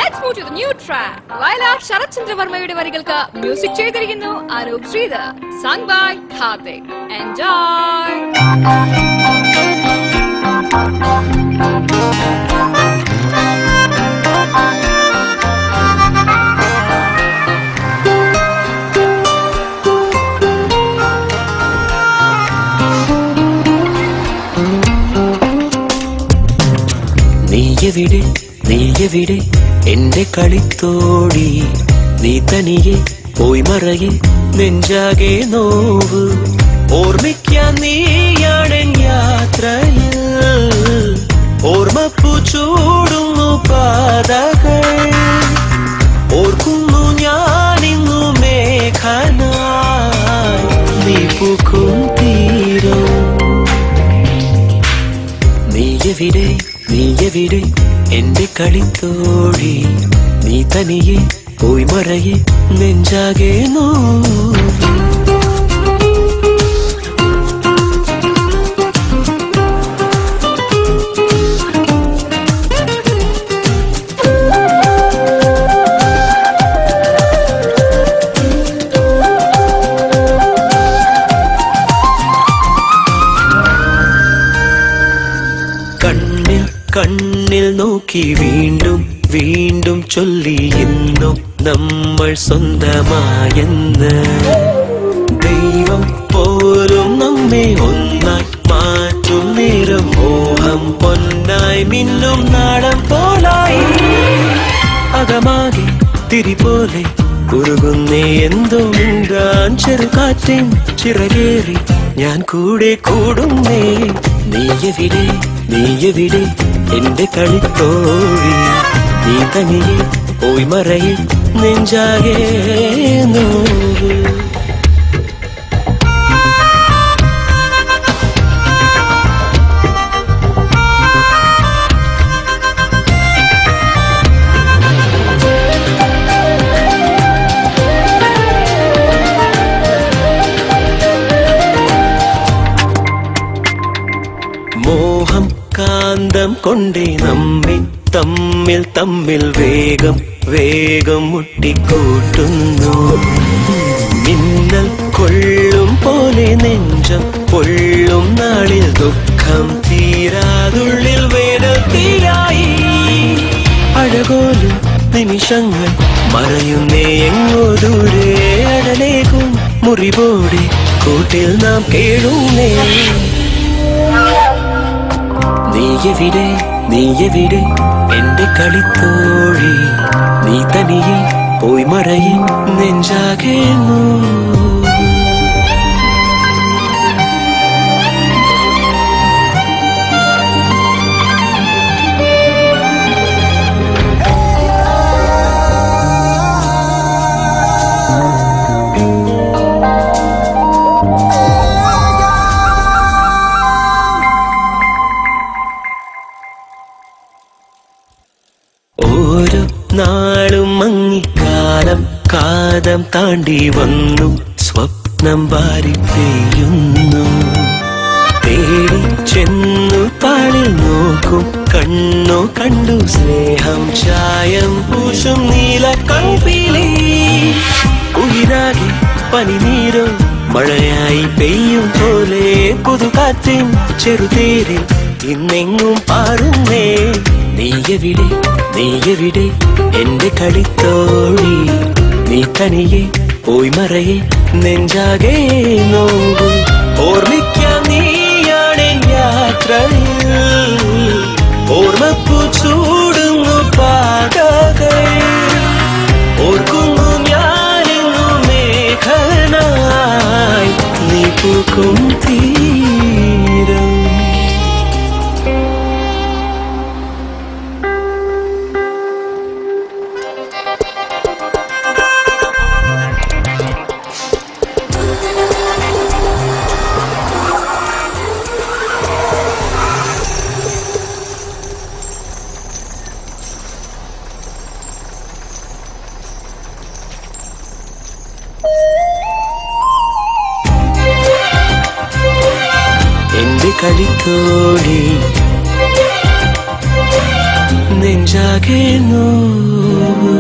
let's move to the new track. Vailar Sharat Chandra Varmayude varigalku music cheydirikkunnu Anup Sridhar, sung by Karthik. Enjoy. നീയെവിടെ എന്റെ കളിത്തോടി നീ തനിയെ പോയി മറയെ നെഞ്ചാകെ now ഓർമ്മിക്കാൻ നീയാണ് യാത്രയിൽ ഓർമ്മപ്പൂ ചൂടുന്നു പാതകൾ ഓർക്കുന്നു ഞാനിന്നു മേഘനായി നീ പൂക്കും തീരം നീയെവിടെ എന്റെ കളിത്തോടി നീ തനിയെ പോയി മറയെ നെഞ്ചാകെ നോവ് കണ്ണിൽ നോക്കി വീണ്ടും വീണ്ടും ചൊല്ലി ഇന്നു നമ്മൾ സ്വന്തമായെന്ന് ദൈവം പോലും നമ്മെ ഒന്നായി മാറ്റും നേരം മോഹം പൊന്നായി മിന്നും നാടം പോലായി അകമാകെ തിരി പോലെ ഉരുകുന്നേ എന്തോ മിണ്ടാൻ ചെറുകാറ്റിൻ ചിറകേറി ഞാൻ കൂടെ കൂടുന്നേ നീയെവിടെ എന്റെ കളിത്തോഴി നീ തനിയെ പോയി മറയെ നെഞ്ചാകെ നോവ് മോഹം കാന്തം കൊണ്ടേ നമ്മെ തമ്മിൽ വേഗം വേഗം മുട്ടിക്കൂട്ടുന്നു മിന്നൽ കൊള്ളും പോലെ നെഞ്ചം പൊള്ളും നാളിൽ ദുഃഖം തീരാതുള്ളിൽ വേനൽ തീരായി അഴകോലും നിമിഷങ്ങൾ മറയുന്നേ എങ്ങോ ദൂരെ അടലേക്കും മുറിവോടെ കൂട്ടിൽ നാം കേഴുന്നേ നീയെവിടെ എന്റെ കളിത്തോഴി നീ തനിയെ പോയി മറയെ നെഞ്ചാകെ നോവ് ഓരോ നാളും മങ്ങിക്കാലം കാലം താണ്ടി വന്നു സ്വപ്നം വാരി പെയ്യുന്നു തേടി ചെന്നു താളിൽ നോക്കും കണ്ണോ കണ്ടു സ്നേഹം ചായം പൂശും നീല കൺപീലി ഉയിരാകി പനിനീരോ മഴയായി പെയ്യും പോലെ പുതുകാറ്റിൻ ചെറുതേരിൽ ഇന്നെങ്ങും പാറുന്നേ നീയെവിടെ എന്റെ കളിത്തോഴി നീ തനിയെ പോയി മറയെ നെഞ്ചാകെ നോവ് ഓർമ്മിക്കാൻ നീയാണ് യാത്രയിൽ ഓർമ്മപ്പൂ ചൂടുന്നു പാതകൾ ഓർക്കുന്നു ഞാനിന്നു മേഘനായി നീ പൂക്കും തീരം കളിത്തോടി നെഞ്ചാകെ നോവ്